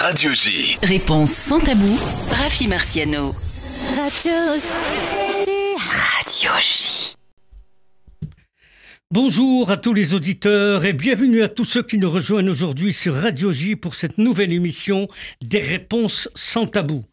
Radio J. Réponse sans tabou, Rafi Marciano. Radio J. Bonjour à tous les auditeurs et bienvenue à tous ceux qui nous rejoignent aujourd'hui sur Radio J pour cette nouvelle émission des réponses sans tabou.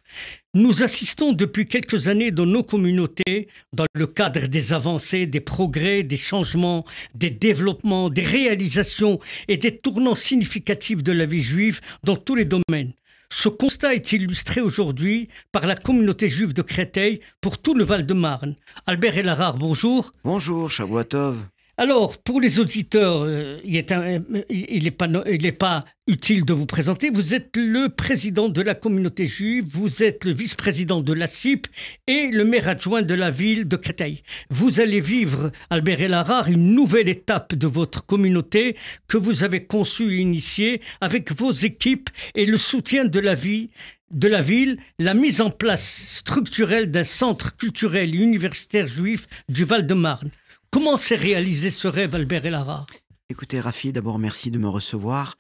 Nous assistons depuis quelques années dans nos communautés, dans le cadre des avancées, des progrès, des changements, des développements, des réalisations et des tournants significatifs de la vie juive dans tous les domaines. Ce constat est illustré aujourd'hui par la communauté juive de Créteil pour tout le Val-de-Marne. Albert Elharrar, bonjour. Bonjour, Shavuot Tov. Alors, pour les auditeurs, il n'est pas utile de vous présenter. Vous êtes le président de la communauté juive, vous êtes le vice-président de la CIP et le maire adjoint de la ville de Créteil. Vous allez vivre, Albert Elharrar, une nouvelle étape de votre communauté que vous avez conçue et initiée avec vos équipes et le soutien de la ville, la mise en place structurelle d'un centre culturel et universitaire juif du Val-de-Marne. Comment s'est réalisé ce rêve, Albert Elharrar? Écoutez, Rafi, d'abord, merci de me recevoir.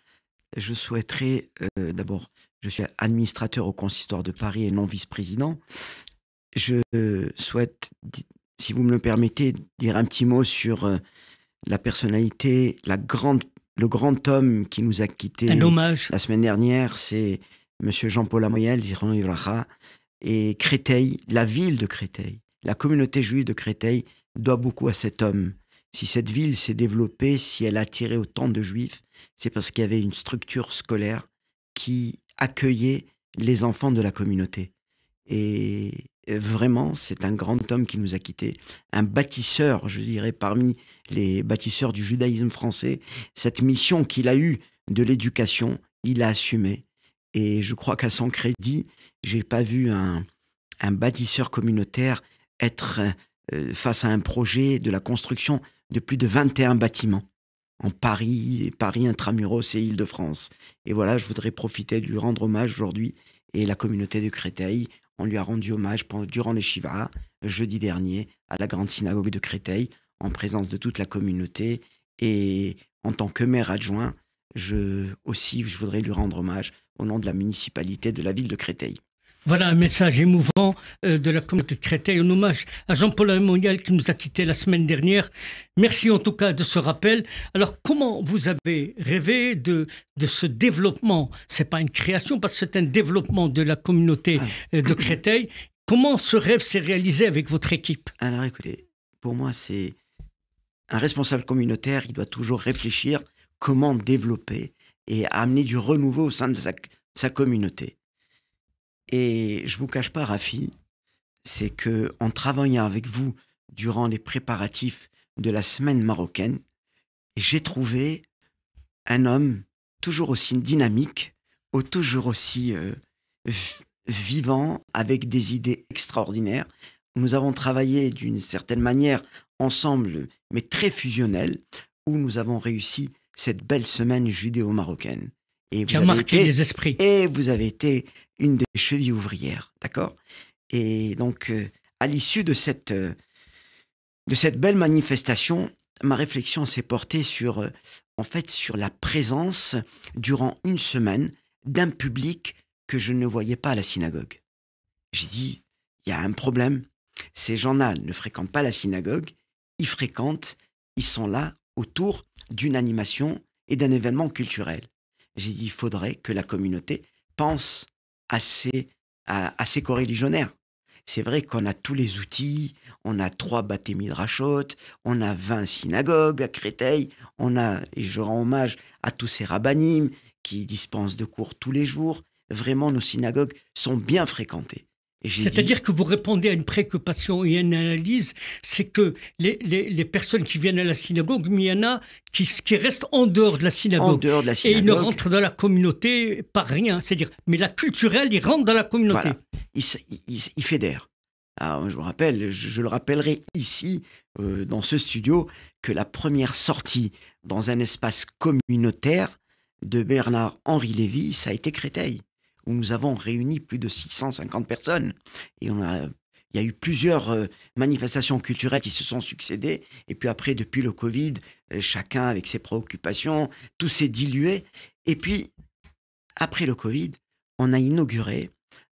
Je souhaiterais, d'abord, je suis administrateur au consistoire de Paris et non vice-président. Je souhaite, si vous me le permettez, dire un petit mot sur la personnalité, le grand homme qui nous a quittés la semaine dernière, c'est Monsieur Jean-Paul Amoyel, Zichron Livracha, et Créteil, la ville de Créteil, la communauté juive de Créteil, doit beaucoup à cet homme. Si cette ville s'est développée, si elle a attiré autant de juifs, c'est parce qu'il y avait une structure scolaire qui accueillait les enfants de la communauté. Et vraiment, c'est un grand homme qui nous a quittés. Un bâtisseur, je dirais, parmi les bâtisseurs du judaïsme français. Cette mission qu'il a eue de l'éducation, il a assumé. Et je crois qu'à son crédit, j'ai pas vu un bâtisseur communautaire être face à un projet de la construction de plus de 21 bâtiments en Paris intramuros et Île-de-France. Et voilà, je voudrais profiter de lui rendre hommage aujourd'hui. Et la communauté de Créteil, on lui a rendu hommage durant les Shiva, jeudi dernier, à la grande synagogue de Créteil, en présence de toute la communauté. Et en tant que maire adjoint, je voudrais lui rendre hommage au nom de la municipalité de la ville de Créteil. Voilà un message émouvant de la communauté de Créteil, un hommage à Jean-Paul Amoyel qui nous a quittés la semaine dernière. Merci en tout cas de ce rappel. Alors, comment vous avez rêvé de ce développement? C'est pas une création parce que c'est un développement de la communauté de Créteil. Comment ce rêve s'est réalisé avec votre équipe? Alors écoutez, pour moi, c'est un responsable communautaire, il doit toujours réfléchir comment développer et amener du renouveau au sein de sa communauté. Et je ne vous cache pas, Rafi, c'est qu'en travaillant avec vous durant les préparatifs de la semaine marocaine, j'ai trouvé un homme toujours aussi dynamique, toujours aussi vivant, avec des idées extraordinaires. Nous avons travaillé d'une certaine manière ensemble, mais très fusionnel, où nous avons réussi cette belle semaine judéo-marocaine. Qui a marqué les esprits. Et vous avez été une des chevilles ouvrières, d'accord? Et donc, à l'issue de cette belle manifestation, ma réflexion s'est portée sur la présence, durant une semaine, d'un public que je ne voyais pas à la synagogue. J'ai dit, il y a un problème. Ces gens-là ne fréquentent pas la synagogue, ils sont là autour d'une animation et d'un événement culturel. J'ai dit, il faudrait que la communauté pense à ses coreligionnaires. C'est vrai qu'on a tous les outils, on a 3 Baté Midrashot, on a 20 synagogues à Créteil, et je rends hommage à tous ces rabbinim qui dispensent de cours tous les jours. Vraiment, nos synagogues sont bien fréquentées. C'est-à-dire que vous répondez à une préoccupation et à une analyse, c'est que les personnes qui viennent à la synagogue, mais il y en a qui restent en dehors de la synagogue. Et ils ne rentrent dans la communauté par rien. C'est-à-dire, mais la culturelle, ils rentrent dans la communauté. Voilà. Ils fédèrent. Alors, je le rappellerai ici, dans ce studio, que la première sortie dans un espace communautaire de Bernard-Henri Lévy, ça a été Créteil, où nous avons réuni plus de 650 personnes. Et il y a eu plusieurs manifestations culturelles qui se sont succédées. Et puis après, depuis le Covid, chacun avec ses préoccupations, tout s'est dilué. Et puis, après le Covid, on a inauguré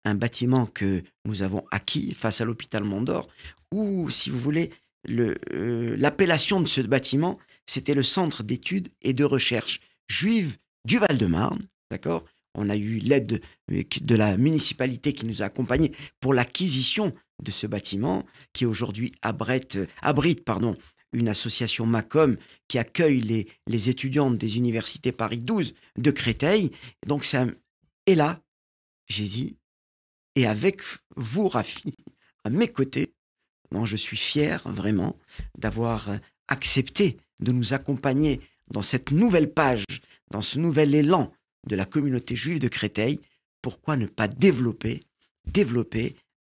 un bâtiment que nous avons acquis face à l'hôpital Mondor, où, si vous voulez, l'appellation de ce bâtiment, c'était le Centre d'études et de recherche juive du Val-de-Marne, d'accord? On a eu l'aide de la municipalité qui nous a accompagnés pour l'acquisition de ce bâtiment, qui aujourd'hui abrite une association MACOM qui accueille les étudiants des universités Paris 12 de Créteil. Donc, et là, j'ai dit, et avec vous, Rafi, à mes côtés, non, je suis fier vraiment d'avoir accepté de nous accompagner dans cette nouvelle page, dans ce nouvel élan de la communauté juive de Créteil. Pourquoi ne pas développer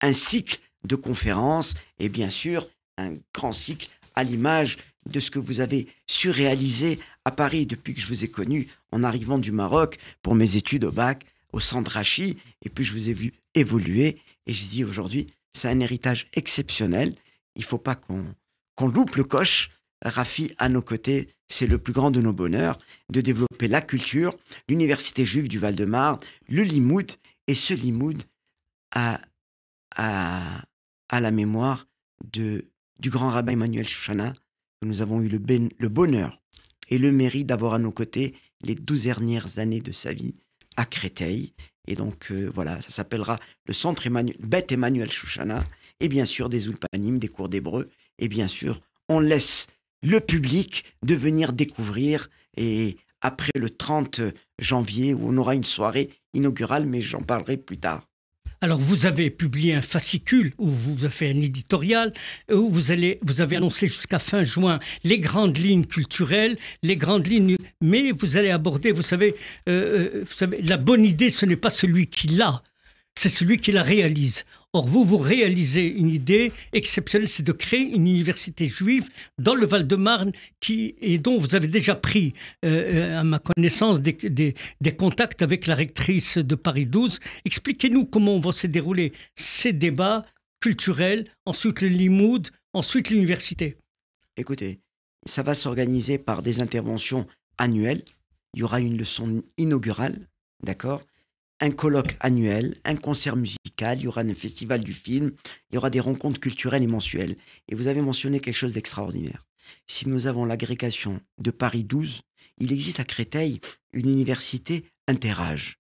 un cycle de conférences et bien sûr un grand cycle à l'image de ce que vous avez su réaliser à Paris depuis que je vous ai connu en arrivant du Maroc pour mes études au bac, au centre Rachi, et puis je vous ai vu évoluer et je dis aujourd'hui, c'est un héritage exceptionnel. Il ne faut pas qu'on loupe le coche. Rafi, à nos côtés, c'est le plus grand de nos bonheurs de développer la culture, l'université juive du Val-de-Marne, le Limoud, et ce Limoud à la mémoire du grand rabbin Emmanuel Chouchana, que nous avons eu le bonheur et le mérite d'avoir à nos côtés les 12 dernières années de sa vie à Créteil. Et donc, voilà, ça s'appellera le Centre Beth Emmanuel Chouchana, et bien sûr des Ulpanim, des cours d'hébreu, et bien sûr, on laisse le public de venir découvrir, et après le 30 janvier, où on aura une soirée inaugurale, mais j'en parlerai plus tard. Alors, vous avez publié un fascicule où vous avez fait un éditorial, où vous avez annoncé jusqu'à fin juin les grandes lignes culturelles, les grandes lignes, mais vous allez aborder, vous savez, la bonne idée, ce n'est pas celui qui l'a, c'est celui qui la réalise. Or, vous réalisez une idée exceptionnelle, c'est de créer une université juive dans le Val-de-Marne et dont vous avez déjà pris, à ma connaissance, des contacts avec la rectrice de Paris 12. Expliquez-nous comment vont se dérouler ces débats culturels, ensuite le Limoud, ensuite l'université. Écoutez, ça va s'organiser par des interventions annuelles. Il y aura une leçon inaugurale, d'accord ? Un colloque annuel, un concert musical, il y aura un festival du film, il y aura des rencontres culturelles et mensuelles. Et vous avez mentionné quelque chose d'extraordinaire. Si nous avons l'agrégation de Paris 12, il existe à Créteil une université interâge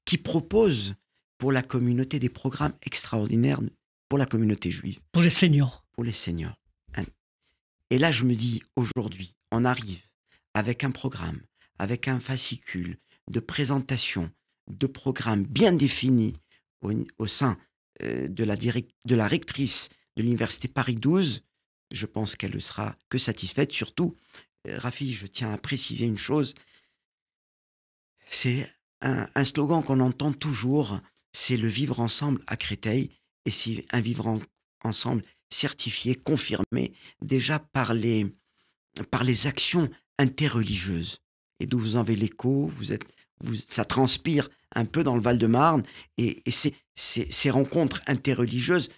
qui propose pour la communauté des programmes extraordinaires pour la communauté juive. Pour les seniors. Pour les seniors. Et là, je me dis, aujourd'hui, on arrive avec un programme, avec un fascicule de présentation, de programmes bien définis au sein de la rectrice de l'université Paris 12, je pense qu'elle ne sera que satisfaite. Surtout, Rafi, je tiens à préciser une chose, c'est un slogan qu'on entend toujours, c'est le vivre ensemble à Créteil, et c'est un vivre ensemble certifié, confirmé, déjà par les actions interreligieuses. Et d'où vous en avez l'écho, ça transpire un peu dans le Val-de-Marne, et ces rencontres interreligieuses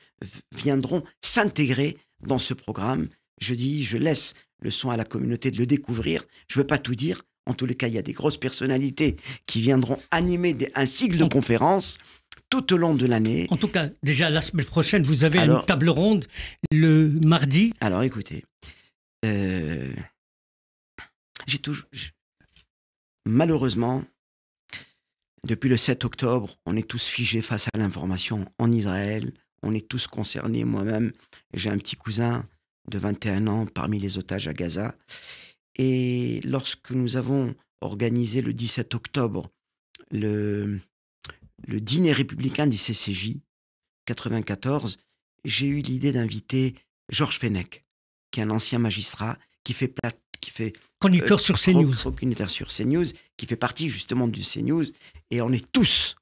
viendront s'intégrer dans ce programme. Je laisse le soin à la communauté de le découvrir. Je ne veux pas tout dire. En tous les cas, il y a des grosses personnalités qui viendront animer un cycle de conférences tout au long de l'année. En tout cas, déjà la semaine prochaine, vous avez une table ronde le mardi. Alors écoutez, malheureusement, depuis le 7 octobre, on est tous figés face à l'information en Israël. On est tous concernés. Moi-même, j'ai un petit cousin de 21 ans parmi les otages à Gaza. Et lorsque nous avons organisé le 17 octobre le dîner républicain des CCJ 94, j'ai eu l'idée d'inviter Georges Fenech, qui est un ancien magistrat, qui fait chroniqueur sur CNews. Chroniqueur sur CNews, qui fait partie justement du CNews. Et on est tous,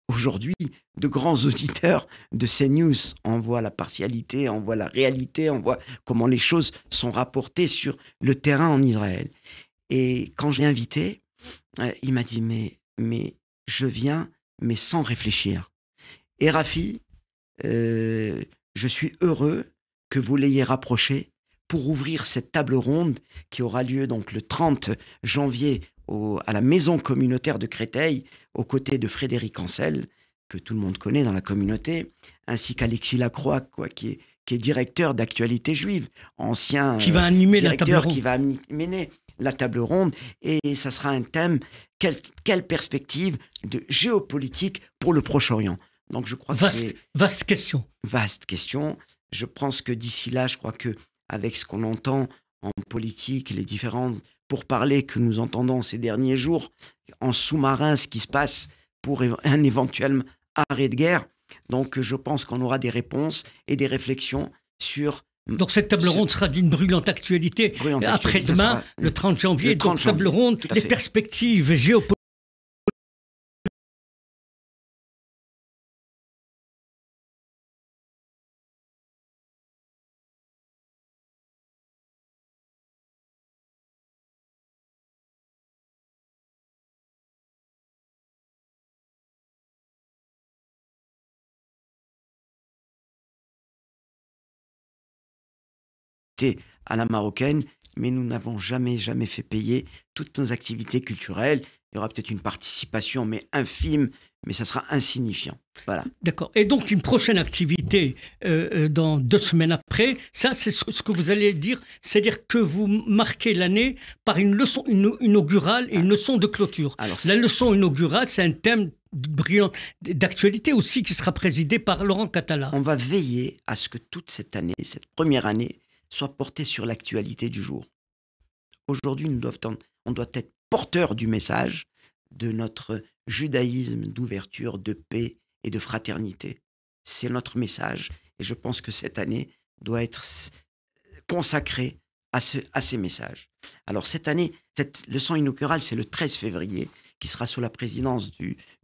aujourd'hui, de grands auditeurs de CNews. On voit la partialité, on voit la réalité, on voit comment les choses sont rapportées sur le terrain en Israël. Et quand je l'ai invité, il m'a dit, mais je viens, mais sans réfléchir. Et Rafi, je suis heureux que vous l'ayez rapproché pour ouvrir cette table ronde qui aura lieu donc le 30 janvier à la maison communautaire de Créteil, aux côtés de Frédéric Ancel, que tout le monde connaît dans la communauté, ainsi qu'Alexis Lacroix, qui est directeur d'Actualité Juive, ancien qui va animer directeur, la table ronde. qui va mener la table ronde. Et ça sera un thème, quelle perspective de géopolitique pour le Proche-Orient. Donc je crois que c'est... Vaste question. Vaste question. Je pense que d'ici là, je crois qu'avec ce qu'on entend en politique, les différents pourparlers que nous entendons ces derniers jours, en sous-marin, ce qui se passe pour un éventuel arrêt de guerre, donc je pense qu'on aura des réponses et des réflexions sur... Donc cette table ronde sera d'une brûlante actualité. Après-demain, le 30 janvier, donc table ronde, les perspectives géopolitiques. À la marocaine, mais nous n'avons jamais fait payer toutes nos activités culturelles. Il y aura peut-être une participation, mais infime, mais ça sera insignifiant. Voilà. D'accord. Et donc, une prochaine activité dans 2 semaines après, ça, c'est ce que vous allez dire, c'est-à-dire que vous marquez l'année par une leçon inaugurale et une leçon de clôture. Alors, la leçon inaugurale, c'est un thème brillant d'actualité aussi qui sera présidé par Laurent Catala. On va veiller à ce que toute cette année, cette première année, soit portée sur l'actualité du jour. Aujourd'hui, on doit être porteur du message de notre judaïsme d'ouverture, de paix et de fraternité. C'est notre message et je pense que cette année doit être consacrée à ces messages. Alors cette année, cette leçon inaugurale, c'est le 13 février, qui sera sous la présidence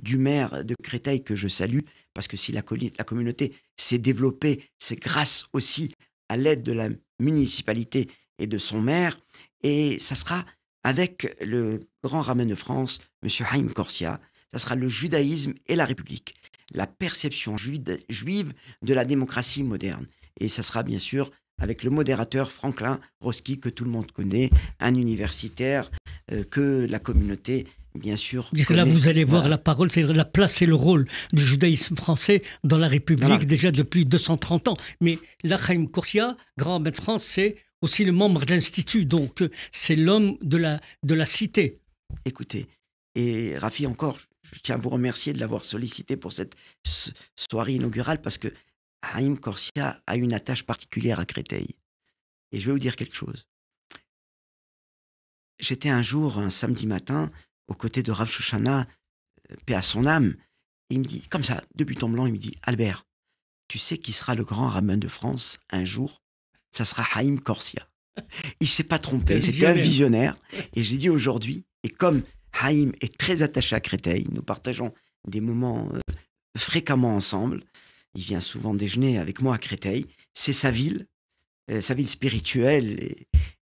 du maire de Créteil, que je salue, parce que si la communauté s'est développée, c'est grâce aussi à l'aide de la municipalité et de son maire, et ça sera avec le grand rabbin de France, M. Haïm Korsia. Ça sera le judaïsme et la République, la perception juive de la démocratie moderne. Et ça sera bien sûr avec le modérateur Franklin Roski, que tout le monde connaît, un universitaire que la communauté, bien sûr, connaît. Là, vous allez voir la parole, c'est la place et le rôle du judaïsme français dans la République, déjà depuis 230 ans. Mais là, Haïm Korsia, grand rabbin de France, c'est aussi le membre de l'Institut, donc c'est l'homme de la cité. Écoutez, et Rafi, encore, je tiens à vous remercier de l'avoir sollicité pour cette soirée inaugurale, parce que Haïm Korsia a une attache particulière à Créteil. Et je vais vous dire quelque chose. J'étais un jour, un samedi matin, aux côtés de Rav Shoshana, paix à son âme. Il me dit, comme ça, de but en blanc, il me dit, Albert, tu sais qui sera le grand rabbin de France un jour? Ça sera Haïm Korsia. Il ne s'est pas trompé, c'était un visionnaire. Et j'ai dit aujourd'hui, et comme Haïm est très attaché à Créteil, nous partageons des moments fréquemment ensemble, il vient souvent déjeuner avec moi à Créteil, c'est sa ville spirituelle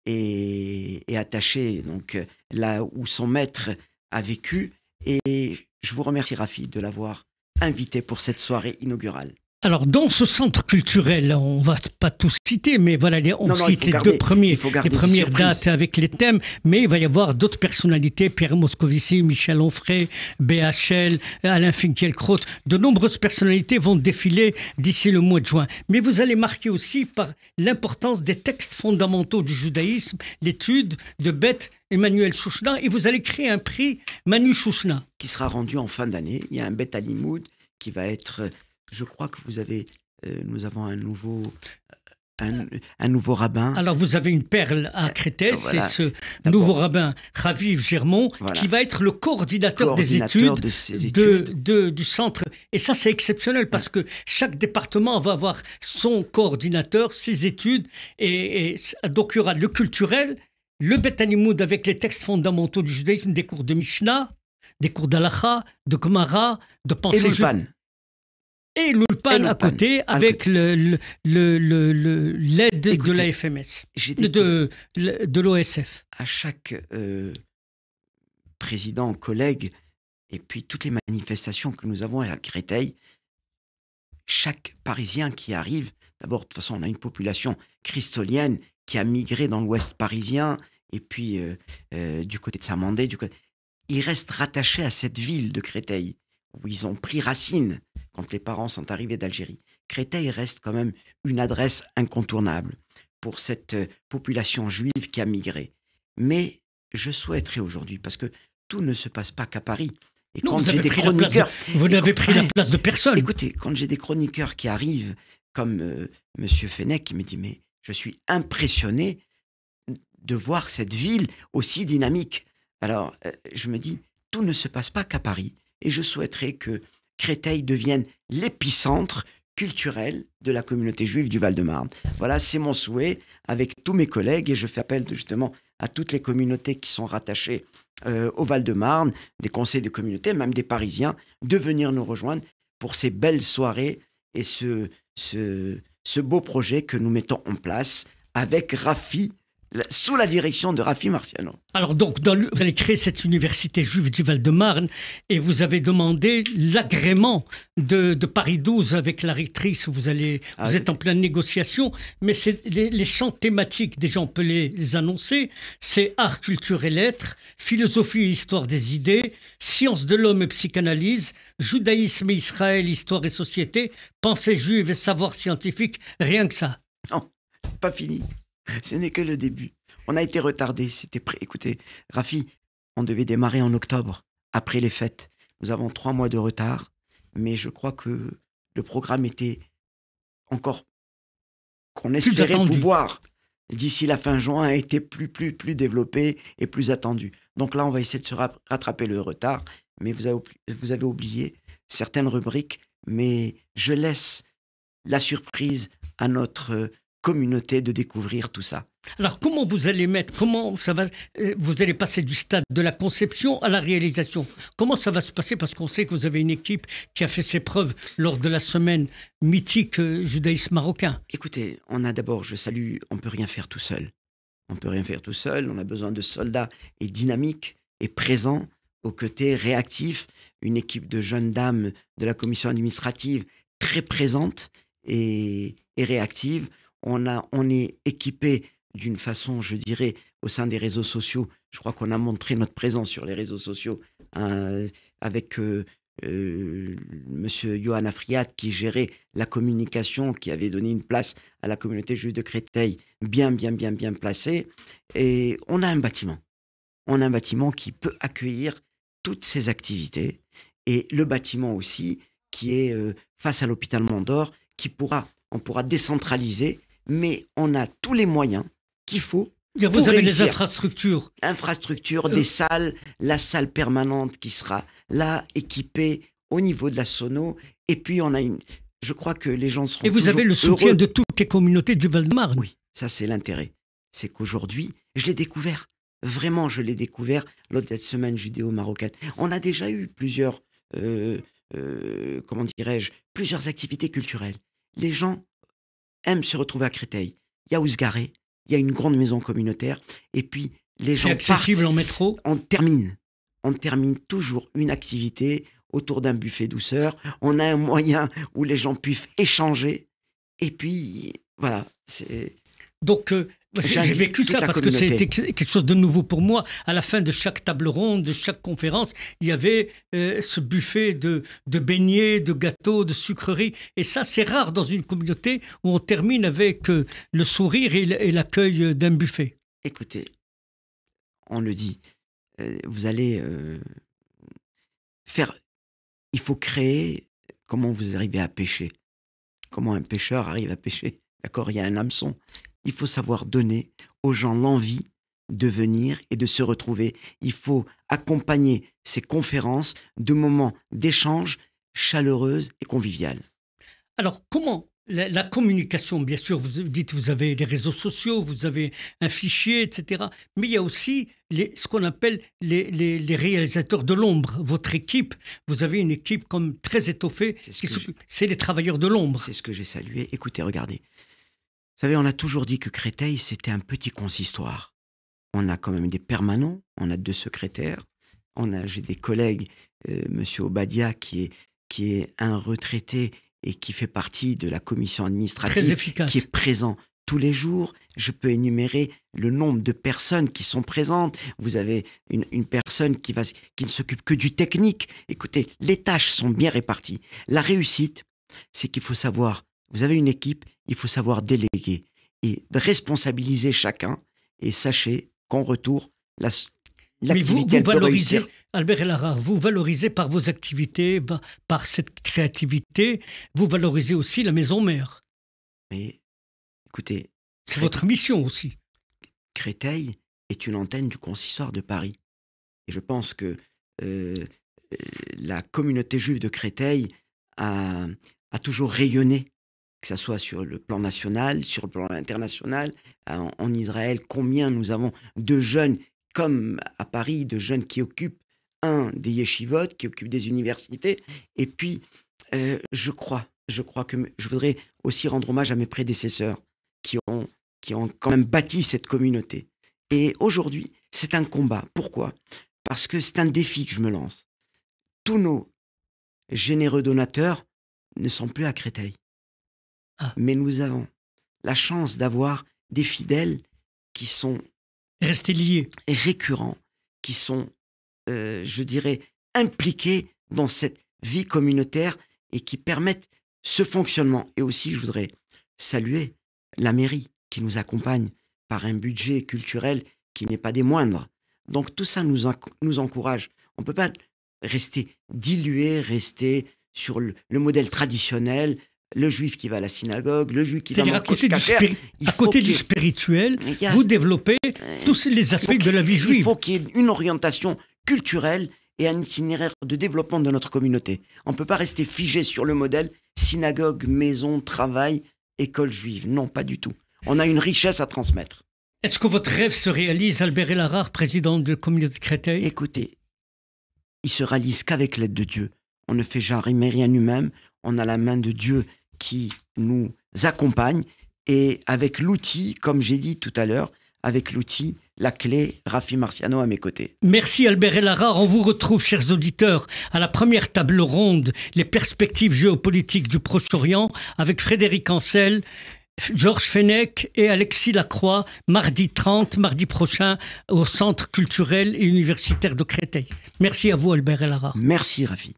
et attachée, donc là où son maître a vécu. Et je vous remercie, Rafi, de l'avoir invité pour cette soirée inaugurale. Alors, dans ce centre culturel, on ne va pas tous citer, mais voilà, on cite les deux premières dates avec les thèmes, mais il va y avoir d'autres personnalités, Pierre Moscovici, Michel Onfray, BHL, Alain Finkielkraut, de nombreuses personnalités vont défiler d'ici le mois de juin. Mais vous allez marquer aussi par l'importance des textes fondamentaux du judaïsme, l'étude de Beth Emmanuel Chouchna, et vous allez créer un prix Manu Chouchna. Qui sera rendu en fin d'année. Il y a un Beth Alimoud qui va être... Je crois que nous avons un nouveau rabbin. Alors vous avez une perle à Créteil, voilà. C'est ce nouveau rabbin Raviv Germont, qui va être le coordinateur des études du centre. Et ça c'est exceptionnel parce que chaque département va avoir son coordinateur, ses études, et donc il y aura le culturel, le Beth Alimoud avec les textes fondamentaux du judaïsme, des cours de Mishnah, des cours d'Alacha, de Gemara, de pensée juive. Et l'Ulpan à côté, avec l'aide de la FMS, de l'OSF. À chaque président, collègue, et puis toutes les manifestations que nous avons à Créteil, chaque Parisien qui arrive, d'abord, de toute façon, on a une population christolienne qui a migré dans l'ouest parisien, et puis du côté de Saint-Mandé, ils restent rattachés à cette ville de Créteil, où ils ont pris racine quand les parents sont arrivés d'Algérie. Créteil reste quand même une adresse incontournable pour cette population juive qui a migré. Mais je souhaiterais aujourd'hui, parce que tout ne se passe pas qu'à Paris. Et Non, quand vous j'ai avez des pris la place chroniqueurs, vous n'avez pris la place de personne. écoutez, quand j'ai des chroniqueurs qui arrivent, comme Monsieur Fenech, qui me dit, mais je suis impressionné de voir cette ville aussi dynamique. Alors, je me dis, tout ne se passe pas qu'à Paris. Et je souhaiterais que Créteil devienne l'épicentre culturel de la communauté juive du Val-de-Marne. Voilà, c'est mon souhait avec tous mes collègues et je fais appel justement à toutes les communautés qui sont rattachées au Val-de-Marne, des conseils de communauté, même des Parisiens, de venir nous rejoindre pour ces belles soirées et ce beau projet que nous mettons en place avec Rafi, sous la direction de Rafi Marciano. Alors donc, vous allez créer cette université juive du Val-de-Marne et vous avez demandé l'agrément de Paris 12 avec la rectrice. Vous êtes en pleine négociation, mais c'est les champs thématiques, déjà on peut les annoncer, c'est art, culture et lettres, philosophie et histoire des idées, sciences de l'homme et psychanalyse, judaïsme et Israël, histoire et société, pensée juive et savoir scientifique, rien que ça. Non, pas fini. Ce n'est que le début. On a été retardé. Écoutez, Rafi, on devait démarrer en octobre, après les fêtes. Nous avons 3 mois de retard, mais je crois que le programme était encore qu'on espérait pouvoir, d'ici la fin juin, a été plus développé et plus attendu. Donc là, on va essayer de se rattraper le retard, mais vous avez oublié certaines rubriques, mais je laisse la surprise à notre communauté de découvrir tout ça. Alors comment vous allez vous allez passer du stade de la conception à la réalisation? Comment ça va se passer? Parce qu'on sait que vous avez une équipe qui a fait ses preuves lors de la semaine mythique judaïsme marocain. Écoutez, on peut rien faire tout seul. On peut rien faire tout seul, on a besoin de soldats et dynamiques et présents aux côtés réactifs, une équipe de jeunes dames de la commission administrative très présente et réactive. On est équipé d'une façon, je dirais, au sein des réseaux sociaux. Je crois qu'on a montré notre présence sur les réseaux sociaux avec Monsieur Johan Afriat qui gérait la communication, qui avait donné une place à la communauté juive de Créteil bien placée. Et on a un bâtiment. On a un bâtiment qui peut accueillir toutes ces activités. Et le bâtiment aussi qui est face à l'hôpital Mondor, on pourra décentraliser, mais on a tous les moyens qu'il faut. Vous avez les infrastructures. Des salles, la salle permanente qui sera là, équipée au niveau de la sono. Et puis, je crois que les gens seront. Et vous avez le soutien heureux de toutes les communautés du Val-de-Marne. Oui, ça c'est l'intérêt. C'est qu'aujourd'hui, je l'ai découvert. Vraiment, je l'ai découvert lors de cette semaine judéo-marocaine. On a déjà eu plusieurs activités culturelles. Les gens aiment se retrouver à Créteil. Il y a Ousgaré, il y a une grande maison communautaire, et puis les gens partent. C'est accessible en métro. On termine toujours une activité autour d'un buffet douceur. On a un moyen où les gens puissent échanger, et puis voilà. Donc, j'ai vécu ça parce que c'était quelque chose de nouveau pour moi. À la fin de chaque table ronde, de chaque conférence, il y avait ce buffet de beignets, de gâteaux, de sucreries. Et ça, c'est rare dans une communauté où on termine avec le sourire et l'accueil d'un buffet. Écoutez, on le dit, vous allez faire... Il faut créer comment vous arrivez à pêcher. Comment un pêcheur arrive à pêcher. D'accord, il y a un hameçon. Il faut savoir donner aux gens l'envie de venir et de se retrouver. Il faut accompagner ces conférences de moments d'échange chaleureux et convivial. Alors, comment la communication, bien sûr, vous dites vous avez les réseaux sociaux, vous avez un fichier, etc. Mais il y a aussi ce qu'on appelle les réalisateurs de l'ombre. Votre équipe, vous avez une équipe comme très étoffée. C'est les travailleurs de l'ombre. C'est ce que j'ai salué. Écoutez, regardez. Vous savez, on a toujours dit que Créteil, c'était un petit consistoire. On a quand même des permanents, on a 2 secrétaires, j'ai des collègues, Monsieur Obadia, qui est un retraité et qui fait partie de la commission administrative, très efficace, qui est présent tous les jours. Je peux énumérer le nombre de personnes qui sont présentes. Vous avez une personne qui ne s'occupe que du technique. Écoutez, les tâches sont bien réparties. La réussite, c'est qu'il faut savoir, vous avez une équipe, il faut savoir déléguer et responsabiliser chacun. Et sachez qu'en retour, l'activité, elle peut valorisez, réussir. Albert Elharrar, vous valorisez par vos activités, par cette créativité, vous valorisez aussi la maison mère. Mais écoutez, C'est votre mission aussi. Créteil est une antenne du consistoire de Paris. Et je pense que la communauté juive de Créteil a toujours rayonné, que ce soit sur le plan national, sur le plan international, en Israël. Combien nous avons de jeunes, comme à Paris, de jeunes qui occupent des yeshivot, qui occupent des universités. Et puis, je crois que je voudrais aussi rendre hommage à mes prédécesseurs qui ont quand même bâti cette communauté. Et aujourd'hui, c'est un combat. Pourquoi? Parce que c'est un défi que je me lance. Tous nos généreux donateurs ne sont plus à Créteil. Ah. Mais nous avons la chance d'avoir des fidèles qui sont Restez liés. récurrents, qui sont, je dirais, impliqués dans cette vie communautaire et qui permettent ce fonctionnement. Et aussi, je voudrais saluer la mairie qui nous accompagne par un budget culturel qui n'est pas des moindres. Donc tout ça nous encourage. On ne peut pas rester dilué, rester sur le modèle traditionnel, le juif qui va à la synagogue, le juif qui va C'est-à-dire manger à côté du spirituel, vous développez tous les aspects de la vie juive. Il faut qu'il y ait une orientation culturelle et un itinéraire de développement de notre communauté. On ne peut pas rester figé sur le modèle synagogue, maison, travail, école juive. Non, pas du tout. On a une richesse à transmettre. Est-ce que votre rêve se réalise, Albert Elharrar, président de la communauté de Créteil? Écoutez, il se réalise qu'avec l'aide de Dieu. On ne fait jamais rien nous-mêmes. On a la main de Dieu qui nous accompagne. Et avec l'outil, comme j'ai dit tout à l'heure, avec l'outil, la clé, Rafi Marciano à mes côtés. Merci Albert Elharrar. On vous retrouve, chers auditeurs, à la première table ronde, les perspectives géopolitiques du Proche-Orient, avec Frédéric Ancel, Georges Fenech et Alexis Lacroix, mardi prochain, au Centre culturel et universitaire de Créteil. Merci à vous, Albert Elharrar. Merci, Rafi.